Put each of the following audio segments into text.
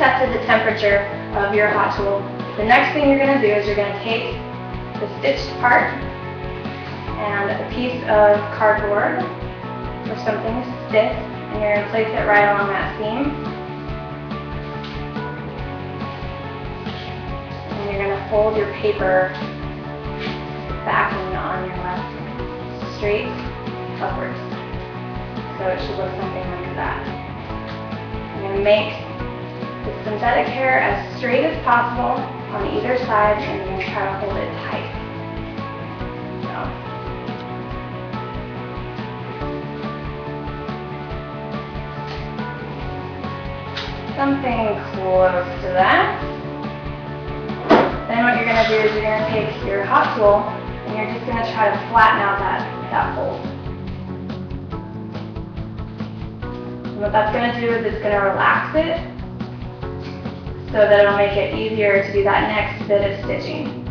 accepted the temperature of your hot tool, the next thing you're going to do is you're going to take the stitched part and a piece of cardboard or something stiff, and you're going to place it right along that seam. And you're going to hold your paper backing on your left straight upwards. So it should look something like that. You're going to make the synthetic hair as straight as possible on either side, and you're going to try to hold it tight. Something close to that. Then what you're going to do is you're going to take your hot tool and you're just going to try to flatten out that fold. And what that's going to do is it's going to relax it so that it'll make it easier to do that next bit of stitching.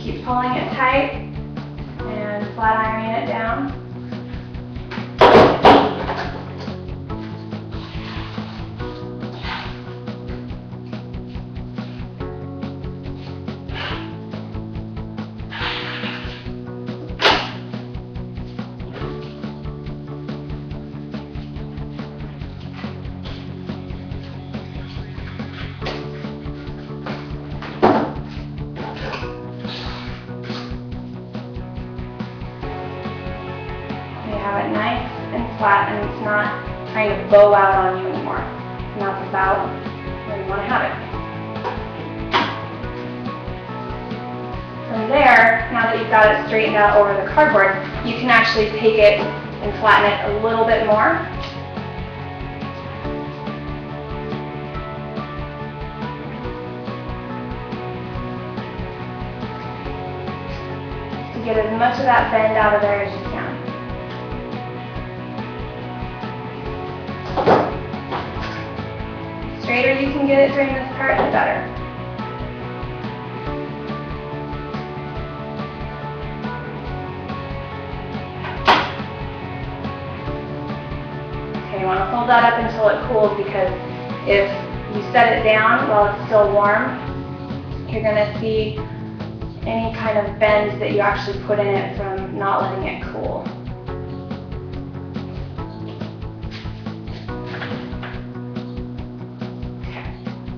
Keep pulling it tight and flat ironing it down. Have it nice and flat, and it's not trying to bow out on you anymore. And that's about where you want to have it. From there, now that you've got it straightened out over the cardboard, you can actually take it and flatten it a little bit more. To get as much of that bend out of there as you can. The straighter you can get it during this part, the better. Okay, you want to hold that up until it cools, because if you set it down while it's still warm, you're going to see any kind of bend that you actually put in it from not letting it cool.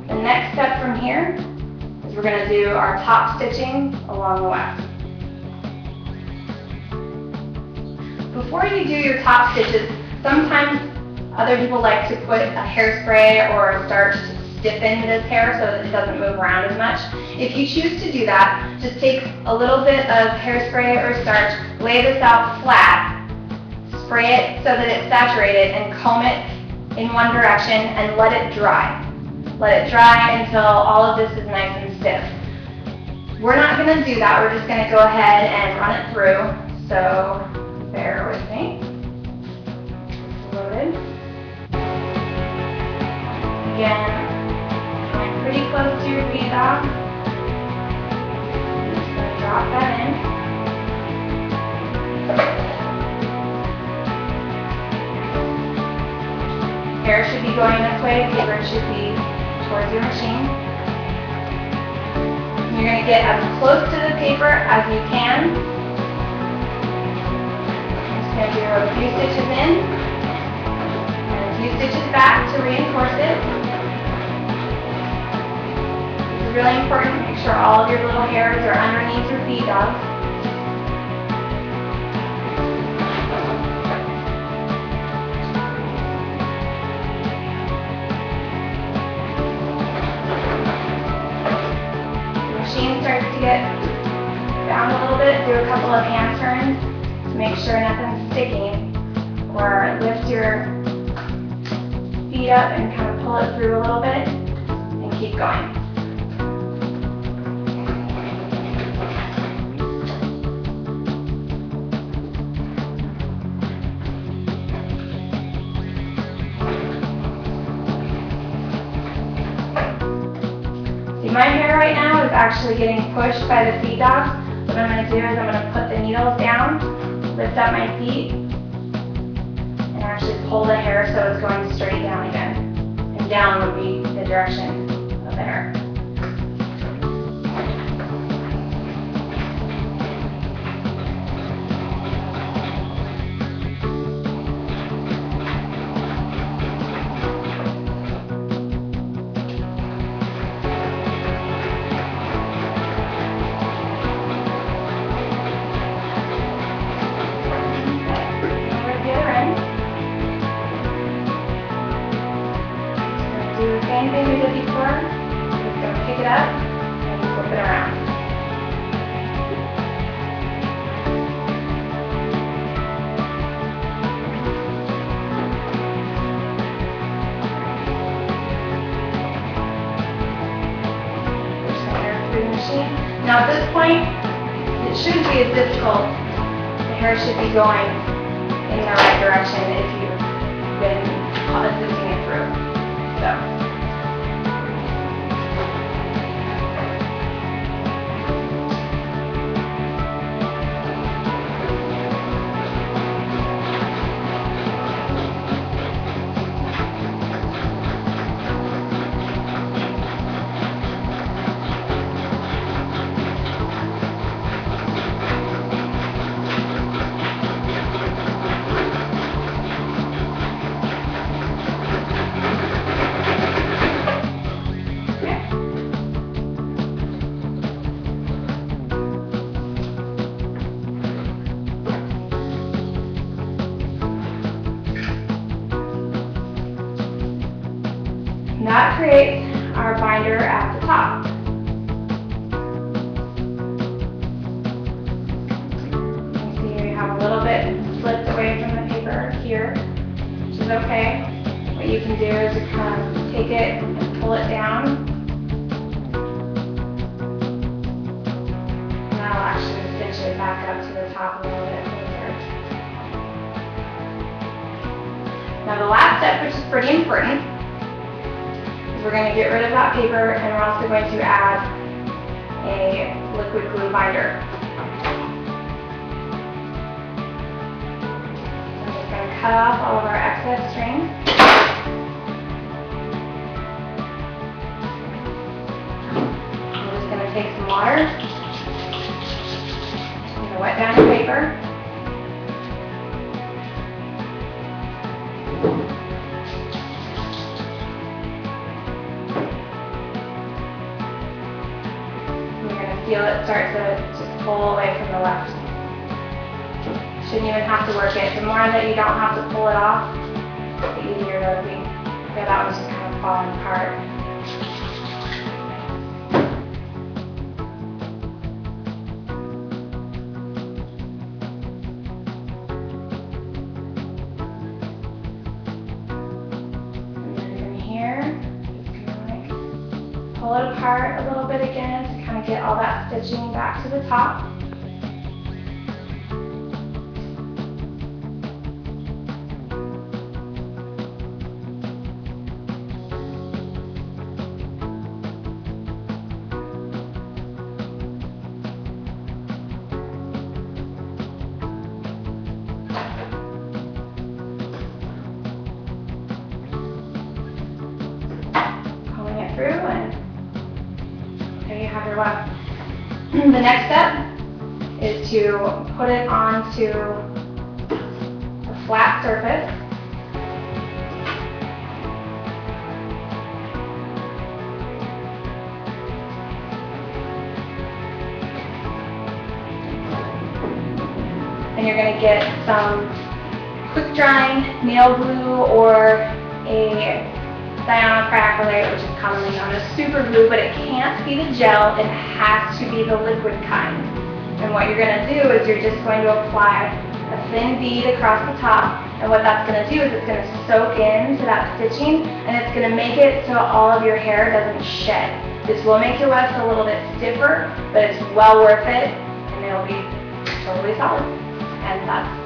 The next step from here is we're going to do our top stitching along the weft. Before you do your top stitches, sometimes other people like to put a hairspray or a starch to stiffen this hair so that it doesn't move around as much. If you choose to do that, just take a little bit of hairspray or starch, lay this out flat, spray it so that it's saturated, and comb it in one direction and let it dry. Let it dry until all of this is nice and stiff. We're not going to do that. We're just going to go ahead and run it through. So bear with me. It's loaded. Again, I'm pretty close to your bead dog. I'm just going to drop that in. Hair should be going this way. Paper should be towards your machine. You're going to get as close to the paper as you can. I'm just going to do a few stitches in and a few stitches back to reinforce it. This is really important. Make sure all of your little hairs are underneath your bead dogs. Starts to get down a little bit, do a couple of hand turns to make sure nothing's sticking, or lift your feet up and kind of pull it through a little bit and keep going. My hair right now is actually getting pushed by the feed dogs, what I'm going to do is I'm going to put the needles down, lift up my feet, and actually pull the hair so it's going straight down again. And down would be the direction of the hair. Same thing we did before. We're just going to pick it up and flip it around. Push the hair through the machine. Now at this point, it shouldn't be as difficult. The hair should be going in the right direction if you've been assisting it through. So. That creates our binder at the top. You can see we have a little bit slipped away from the paper here, which is okay. What you can do is just kind of take it and pull it down. And that'll actually stitch it back up to the top a little bit closer. Now the last step, which is pretty important, we're going to get rid of that paper, and we're also going to add a liquid glue binder. I'm just going to cut off all of our excess string. I'm just going to take some water. I'm going to wet down your paper. Feel it start to just pull away from the left. Shouldn't even have to work it. The more that you don't have to pull it off, the easier it'll be. Okay, that one's just kind of falling apart. And then from here, just kind of like pull it apart a little bit again. Get all that stitching back to the top. Pulling it through, and there you have your weft. The next step is to put it onto a flat surface. And you're going to get some quick drying nail glue or a cyanoacrylate, which is commonly known as super glue, but it can't be the gel, it has to be the liquid kind. And what you're going to do is you're just going to apply a thin bead across the top, and what that's going to do is it's going to soak into that stitching, and it's going to make it so all of your hair doesn't shed. This will make your wefts a little bit stiffer, but it's well worth it, and it'll be totally solid. And that's